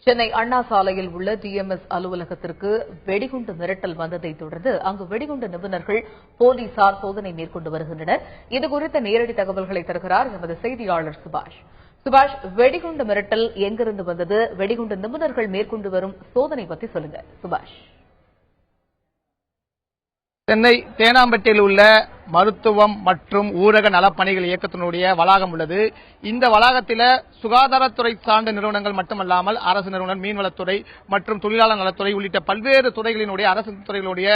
சென்னை அண்ணா சாலையில் உள்ள டிஎம்எஸ் அலுவலகத்திற்கு வெடிகுண்டு மிரட்டல் வந்ததை தொடர்ந்து அங்கு வெடிகுண்டு நிபுணர்கள் போலீசார் சோதனை மேற்கொண்டு வருகின்றனர். இதுகுறித்த நேரடி தகவல்களை தருகிறார் எமது செய்தியாளர் சுபாஷ். சுபாஷ், வெடிகுண்டு மிரட்டல் எங்கிருந்து வந்தது? வெடிகுண்டு நிபுணர்கள் மேற்கொண்டு வரும் சோதனை பற்றி சொல்லுங்க சுபாஷ். சென்னை தேனாம்பேட்டையில் உள்ள மருத்துவம் மற்றும் ஊரக நலப்பணிகள் இயக்கத்தினுடைய வளாகம் உள்ளது. இந்த வளாகத்தில் சுகாதாரத்துறை சார்ந்த நிறுவனங்கள் மட்டுமல்லாமல் அரசு நிறுவனம், மீன்வளத்துறை மற்றும் தொழிலாளர் நலத்துறை உள்ளிட்ட பல்வேறு துறைகளினுடைய அரசு துறைகளுடைய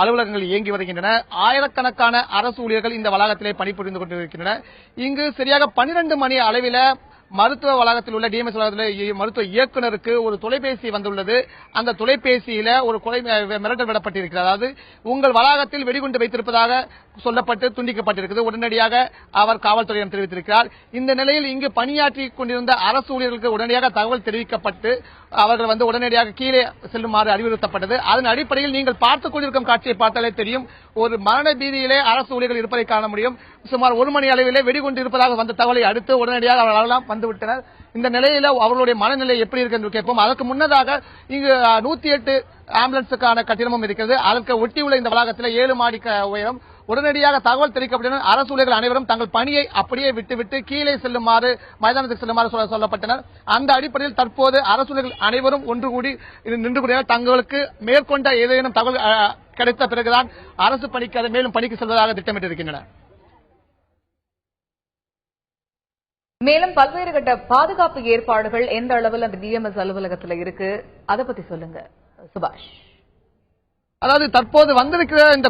அலுவலகங்கள் இயங்கி வருகின்றன. ஆயிரக்கணக்கான அரசு ஊழியர்கள் இந்த வளாகத்திலே பணிபுரிந்து கொண்டிருக்கின்றனர். இங்கு சரியாக 12 மணி அளவில் மருத்துவ வளாகத்தில் உள்ள டிஎம்எஸ் வளாகத்தில் மருத்துவ இயக்குநருக்கு ஒரு தொலைபேசி வந்துள்ளது. அந்த தொலைபேசியில ஒரு கொலை மிரட்டல் விடப்பட்டிருக்கிறது. அதாவது உங்கள் வளாகத்தில் வெடிகுண்டு வைத்திருப்பதாக சொல்லப்பட்டு துண்டிக்கப்பட்டிருக்கிறது. உடனடியாக அவர் காவல்துறையிடம் தெரிவித்திருக்கிறார். இந்த நிலையில் இங்கு பணியாற்றி கொண்டிருந்த அரசு ஊழியர்களுக்கு உடனடியாக தகவல் தெரிவிக்கப்பட்டு அவர்கள் உடனடியாக கீழே செல்லுமாறு அறிவுறுத்தப்பட்டது. அதன் அடிப்படையில் நீங்கள் பார்த்துக் கொண்டிருக்கும் காட்சியை பார்த்தாலே தெரியும், ஒரு மரண பீதியிலே அரசு ஊழியர்கள் இருப்பதை காண முடியும். சுமார் 1 மணி அளவிலே வெடிகுண்டு இருப்பதாக வந்த தகவலை அடுத்து உடனடியாக அவர்களெல்லாம் வந்துவிட்டனர். இந்த நிலையில அவர்களுடைய மனநிலை எப்படி இருக்கு என்று கேட்போம். அதற்கு முன்னதாக இங்கு 108 ஆம்புலன்ஸுக்கான கட்டிடமும் இருக்கிறது. அதற்கு ஒட்டியுள்ள இந்த வளாகத்தில் 7 மாடி உயரம். உடனடியாக தகவல் தெரிவிக்கப்பட்டனர். அரசு ஊழியர்கள் அனைவரும் தங்கள் பணியை அப்படியே விட்டுவிட்டு கீழே செல்லுமாறு, மைதானத்துக்கு செல்லுமாறு சொல்லப்பட்டனர். அந்த அடிப்படையில் தற்போது அரசு ஊழியர்கள் அனைவரும் ஒன்று கூடி நின்று கூடினர். தங்களுக்கு மேற்கொண்ட ஏதேனும் தகவல் கிடைத்த பிறகுதான் அரசு பணிக்கு மேலும் பணிக்கு செல்வதாக திட்டமிட்டிருக்கின்றனர். மேலும் பல்வேறு கட்ட பாதுகாப்பு ஏற்பாடுகள் எந்த அளவில் அந்த டிஎம்எஸ் அலுவலகத்தில் இருக்கு, அதை பத்தி சொல்லுங்க சுபாஷ். அதாவது தற்போது வந்திருக்கிற இந்த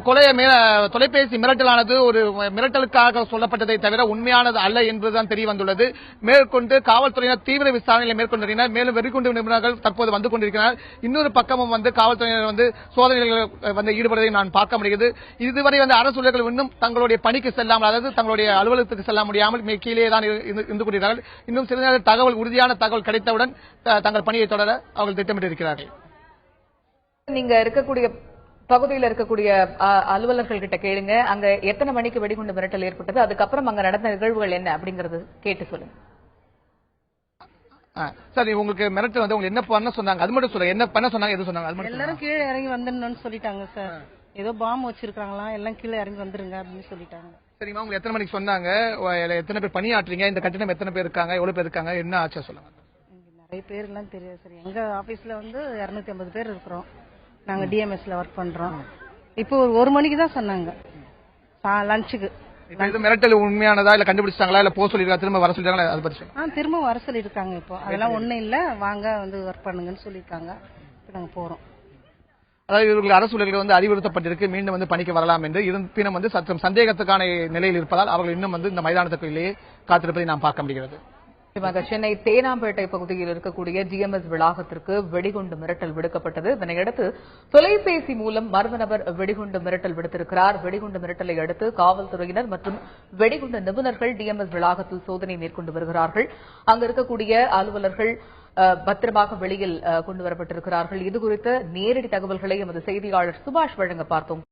தொலைபேசி மிரட்டலானது ஒரு மிரட்டலுக்காக சொல்லப்பட்டதை தவிர உண்மையானது அல்ல என்பதுதான் தெரிய வந்துள்ளது. மேற்கொண்டு காவல்துறையினர் தீவிர விசாரணைகளை மேற்கொண்டிருக்கிறார். மேலும் வெடிகுண்டு நிபுணர்கள் தற்போது வந்து கொண்டிருக்கிறார். இன்னொரு பக்கமும் காவல்துறையினர் சோதனைகளில் ஈடுபடுவதை நான் பார்க்க முடிகிறது. இதுவரை அரசு ஊழியர்கள் இன்னும் தங்களுடைய பணிக்கு செல்லாமல், அதாவது தங்களுடைய அலுவலகத்துக்கு செல்ல முடியாமல் கீழே தான் இருந்து கொண்டிருக்கிறார்கள். இன்னும் சிறிது நேரம் உறுதியான தகவல் கிடைத்தவுடன் தங்கள் பணியை தொடர அவர்கள் திட்டமிட்டிருக்கிறார்கள். நீங்க இருக்கக்கூடிய பகுதியில் இருக்கக்கூடிய அலுவலர்கள் கிட்ட கேளுங்க, அங்க எத்தனை மணிக்கு வெடிகுண்டு மிரட்டல் ஏற்பட்டது, அதுக்கப்புறம் அங்க நடந்த நிகழ்வுகள் என்ன அப்படிங்கறது கேட்டு சொல்லுங்க. சரி, உங்களுக்கு மிரட்டல் உங்களுக்கு என்ன பண்ண சொன்னாங்க அது மட்டும் சொல்லுங்க. என்ன பண்ண சொன்னாங்க, எது சொன்னாங்க? எல்லாரும் கீழே இறங்கி வந்துடணும்னு சொல்லிட்டாங்க சார். ஏதோ பாம்பு வச்சிருக்காங்களா, எல்லாம் கீழே இறங்கி வந்துருங்க அப்படின்னு சொல்லிட்டாங்க. சரிமா, உங்களுக்கு எத்தனை மணிக்கு சொன்னாங்க? எத்தனை பேர் பணியாற்றீங்க? இந்த கட்டிடம் எத்தனை பேர் இருக்காங்க, எவ்வளவு பேர் இருக்காங்க, என்ன ஆச்சா சொல்லுங்க. நிறைய பேர் எல்லாம் தெரியாது சார். எங்க ஆபீஸ்ல 250 பேர் இருக்கிறோம். நாங்க டிஎம்எஸ்ல ஒர்க் பண்றோம். இப்போ 1 மணிக்கு தான் சொன்னாங்க லஞ்சுக்கு. மிரட்டல் உண்மையானதா இல்ல கண்டுபிடிச்சாங்களா இல்ல போக சொல்லிருக்காங்க, திரும்ப வர சொல்லிருக்காங்களா, அதை பத்தி? திரும்ப வர சொல்லிருக்காங்க. இப்போ அதெல்லாம் ஒண்ணும் இல்ல, வாங்க ஒர்க் பண்ணுங்கன்னு சொல்லிருக்காங்க. இப்போ நாங்க போறோம். அதாவது இவர்கள் அரசு ஊழியர்கள் அறிவுறுத்தப்பட்டிருக்கு மீண்டும் பணிக்கு வரலாம் என்று. இருப்பினும் சற்று சந்தேகத்துக்கான நிலையில் இருப்பதால் அவர்கள் இன்னும் இந்த மைதானத்துக்குள்ளேயே காத்திருப்பதை நாம் பார்க்க முடிகிறது. சென்னை தேனாம்பேட்டை பகுதியில் இருக்கக்கூடிய டிஎம்எஸ் வளாகத்திற்கு வெடிகுண்டு மிரட்டல் விடுக்கப்பட்டது. இதனையடுத்து தொலைபேசி மூலம் மர்ம நபர் வெடிகுண்டு மிரட்டல் விடுத்திருக்கிறார். வெடிகுண்டு மிரட்டலை அடுத்து காவல்துறையினர் மற்றும் வெடிகுண்டு நிபுணர்கள் டிஎம்எஸ் வளாகத்தில் சோதனை மேற்கொண்டு வருகிறார்கள். அங்கு இருக்கக்கூடிய அலுவலர்கள் பத்திரமாக வெளியில் கொண்டு வரப்பட்டிருக்கிறார்கள். இதுகுறித்த நேரடி தகவல்களை எமது செய்தியாளர் சுபாஷ் வழங்க பார்த்தோம்.